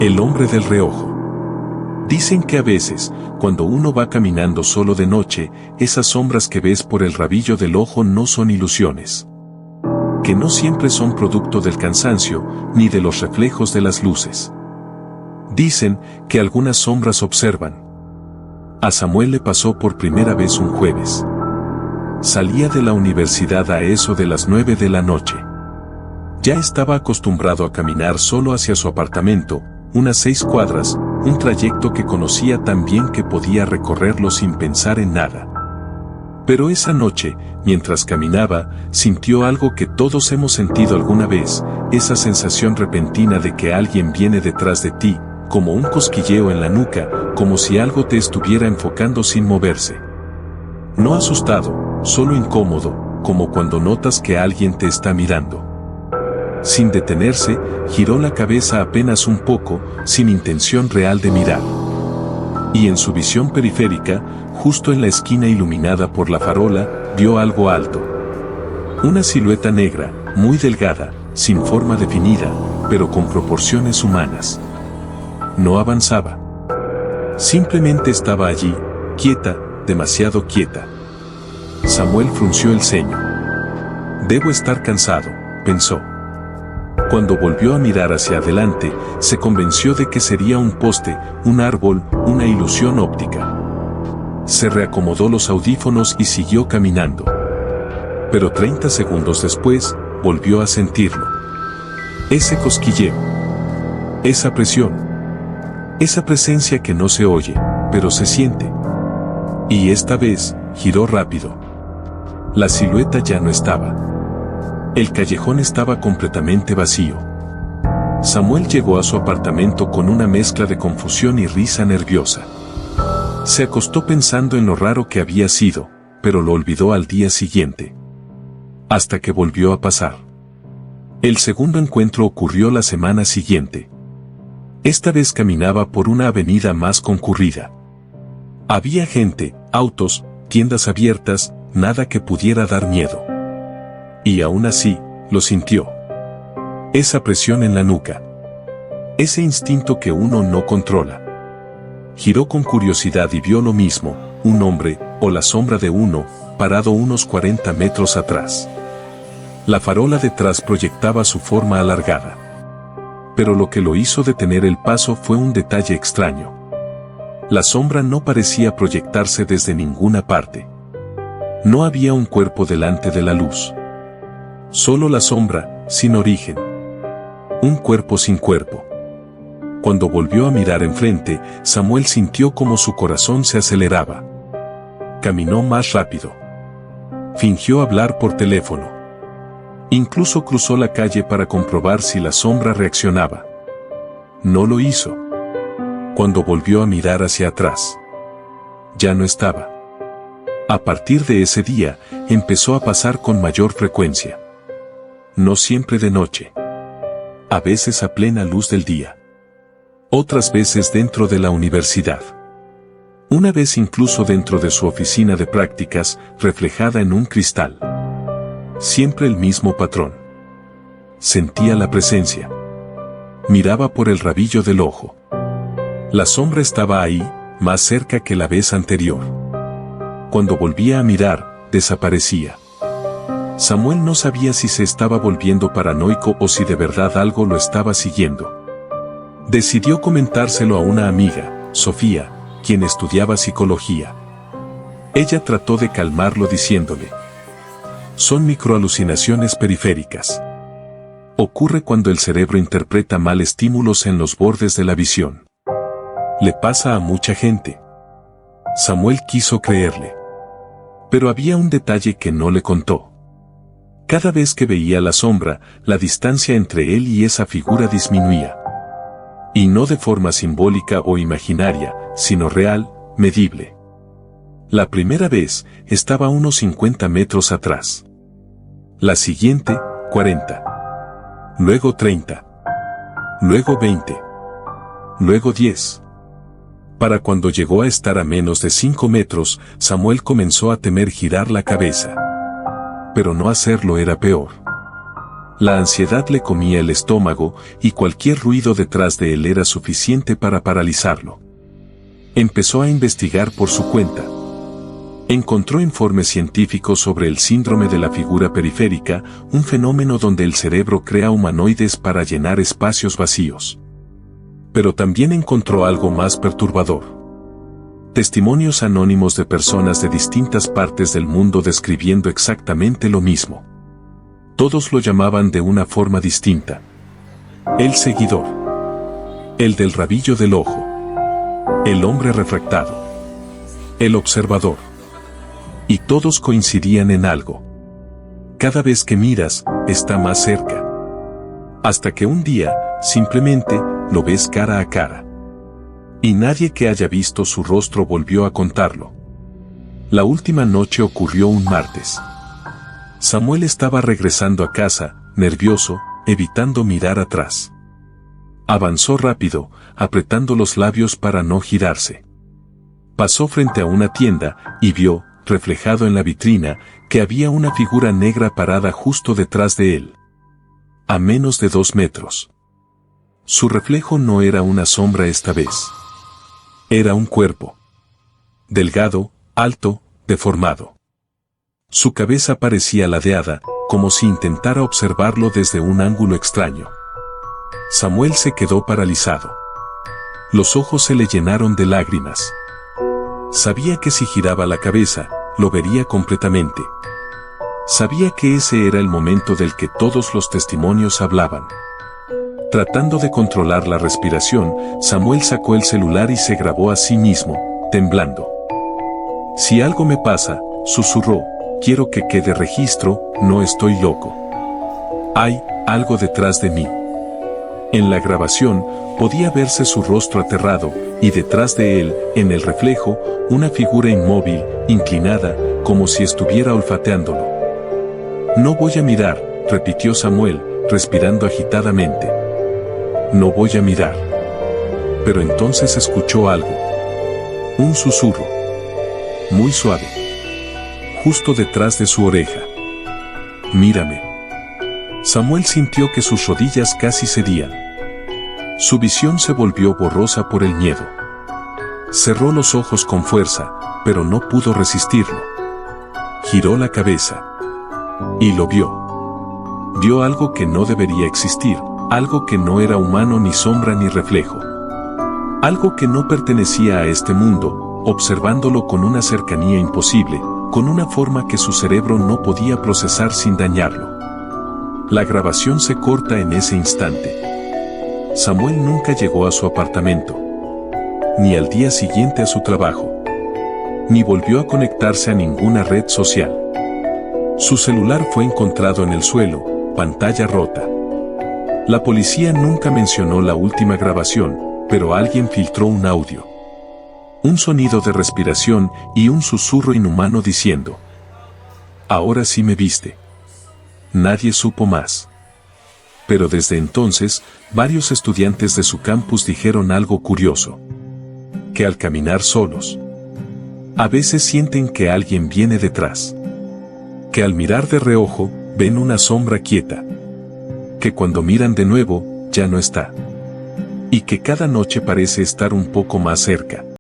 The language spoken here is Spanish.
El hombre del reojo. Dicen que a veces, cuando uno va caminando solo de noche, esas sombras que ves por el rabillo del ojo no son ilusiones. Que no siempre son producto del cansancio, ni de los reflejos de las luces. Dicen que algunas sombras observan. A Samuel le pasó por primera vez un jueves. Salía de la universidad a eso de las 9 de la noche. Ya estaba acostumbrado a caminar solo hacia su apartamento, unas 6 cuadras, un trayecto que conocía tan bien que podía recorrerlo sin pensar en nada. Pero esa noche, mientras caminaba, sintió algo que todos hemos sentido alguna vez, esa sensación repentina de que alguien viene detrás de ti, como un cosquilleo en la nuca, como si algo te estuviera enfocando sin moverse. No asustado, solo incómodo, como cuando notas que alguien te está mirando. Sin detenerse, giró la cabeza apenas un poco, sin intención real de mirar. Y en su visión periférica, justo en la esquina iluminada por la farola, vio algo alto. Una silueta negra, muy delgada, sin forma definida, pero con proporciones humanas. No avanzaba. Simplemente estaba allí, quieta, demasiado quieta. Samuel frunció el ceño. Debo estar cansado, pensó. Cuando volvió a mirar hacia adelante, se convenció de que sería un poste, un árbol, una ilusión óptica. Se reacomodó los audífonos y siguió caminando. Pero 30 segundos después, volvió a sentirlo. Ese cosquilleo. Esa presión. Esa presencia que no se oye, pero se siente. Y esta vez, giró rápido. La silueta ya no estaba. El callejón estaba completamente vacío. Samuel llegó a su apartamento con una mezcla de confusión y risa nerviosa. Se acostó pensando en lo raro que había sido, pero lo olvidó al día siguiente. Hasta que volvió a pasar. El segundo encuentro ocurrió la semana siguiente. Esta vez caminaba por una avenida más concurrida. Había gente, autos, tiendas abiertas, nada que pudiera dar miedo. Y aún así, lo sintió. Esa presión en la nuca. Ese instinto que uno no controla. Giró con curiosidad y vio lo mismo, un hombre, o la sombra de uno, parado unos 40 metros atrás. La farola detrás proyectaba su forma alargada. Pero lo que lo hizo detener el paso fue un detalle extraño. La sombra no parecía proyectarse desde ninguna parte. No había un cuerpo delante de la luz. Solo la sombra, sin origen. Un cuerpo sin cuerpo. Cuando volvió a mirar enfrente, Samuel sintió como su corazón se aceleraba. Caminó más rápido. Fingió hablar por teléfono. Incluso cruzó la calle para comprobar si la sombra reaccionaba. No lo hizo. Cuando volvió a mirar hacia atrás, ya no estaba. A partir de ese día, empezó a pasar con mayor frecuencia. No siempre de noche. A veces a plena luz del día. Otras veces dentro de la universidad. Una vez incluso dentro de su oficina de prácticas, reflejada en un cristal. Siempre el mismo patrón. Sentía la presencia. Miraba por el rabillo del ojo. La sombra estaba ahí, más cerca que la vez anterior. Cuando volvía a mirar, desaparecía. Samuel no sabía si se estaba volviendo paranoico o si de verdad algo lo estaba siguiendo. Decidió comentárselo a una amiga, Sofía, quien estudiaba psicología. Ella trató de calmarlo diciéndole: son microalucinaciones periféricas. Ocurre cuando el cerebro interpreta mal estímulos en los bordes de la visión. Le pasa a mucha gente. Samuel quiso creerle. Pero había un detalle que no le contó. Cada vez que veía la sombra, la distancia entre él y esa figura disminuía. Y no de forma simbólica o imaginaria, sino real, medible. La primera vez, estaba a unos 50 metros atrás. La siguiente, 40. Luego 30. Luego 20. Luego 10. Para cuando llegó a estar a menos de 5 metros, Samuel comenzó a temer girar la cabeza. Pero no hacerlo era peor. La ansiedad le comía el estómago y cualquier ruido detrás de él era suficiente para paralizarlo. Empezó a investigar por su cuenta. Encontró informes científicos sobre el síndrome de la figura periférica, un fenómeno donde el cerebro crea humanoides para llenar espacios vacíos. Pero también encontró algo más perturbador. Testimonios anónimos de personas de distintas partes del mundo describiendo exactamente lo mismo. Todos lo llamaban de una forma distinta. El seguidor. El del rabillo del ojo. El hombre refractado. El observador. Y todos coincidían en algo. Cada vez que miras, está más cerca. Hasta que un día, simplemente, lo ves cara a cara. Y nadie que haya visto su rostro volvió a contarlo. La última noche ocurrió un martes. Samuel estaba regresando a casa, nervioso, evitando mirar atrás. Avanzó rápido, apretando los labios para no girarse. Pasó frente a una tienda y vio, reflejado en la vitrina, que había una figura negra parada justo detrás de él. A menos de 2 metros. Su reflejo no era una sombra esta vez. Era un cuerpo. Delgado, alto, deformado. Su cabeza parecía ladeada, como si intentara observarlo desde un ángulo extraño. Samuel se quedó paralizado. Los ojos se le llenaron de lágrimas. Sabía que si giraba la cabeza, lo vería completamente. Sabía que ese era el momento del que todos los testimonios hablaban. Tratando de controlar la respiración, Samuel sacó el celular y se grabó a sí mismo, temblando. Si algo me pasa, susurró, quiero que quede registro, no estoy loco. Hay algo detrás de mí. En la grabación, podía verse su rostro aterrado, y detrás de él, en el reflejo, una figura inmóvil, inclinada, como si estuviera olfateándolo. No voy a mirar, repitió Samuel, respirando agitadamente. No voy a mirar. Pero entonces escuchó algo. Un susurro. Muy suave. Justo detrás de su oreja. Mírame. Samuel sintió que sus rodillas casi cedían. Su visión se volvió borrosa por el miedo. Cerró los ojos con fuerza, pero no pudo resistirlo. Giró la cabeza. Y lo vio. Vio algo que no debería existir, algo que no era humano ni sombra ni reflejo. Algo que no pertenecía a este mundo, observándolo con una cercanía imposible, con una forma que su cerebro no podía procesar sin dañarlo. La grabación se corta en ese instante. Samuel nunca llegó a su apartamento, ni al día siguiente a su trabajo, ni volvió a conectarse a ninguna red social. Su celular fue encontrado en el suelo, pantalla rota. La policía nunca mencionó la última grabación, pero alguien filtró un audio. Un sonido de respiración y un susurro inhumano diciendo: ahora sí me viste. Nadie supo más. Pero desde entonces, varios estudiantes de su campus dijeron algo curioso. Que al caminar solos, a veces sienten que alguien viene detrás. Que al mirar de reojo, ven una sombra quieta. Que cuando miran de nuevo, ya no está. Y que cada noche parece estar un poco más cerca.